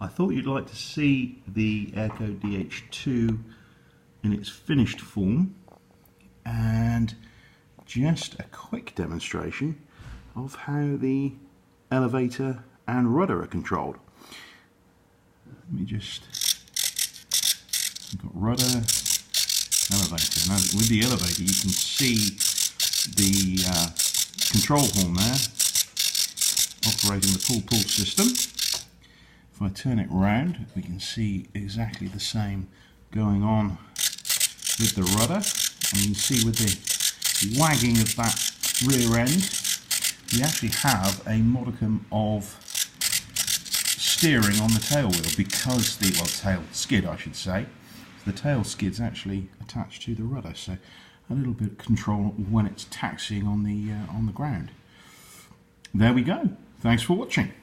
I thought you'd like to see the Airco DH2 in its finished form, and just a quick demonstration of how the elevator and rudder are controlled. Let me just, we've got rudder, elevator. Now with the elevator you can see the control horn there operating the pull-pull system. If I turn it round, we can see exactly the same going on with the rudder, and you can see with the wagging of that rear end, we actually have a modicum of steering on the tail wheel, because the, well, tail skid I should say. The tail skid's actually attached to the rudder, so a little bit of control when it's taxiing on the ground. There we go. Thanks for watching.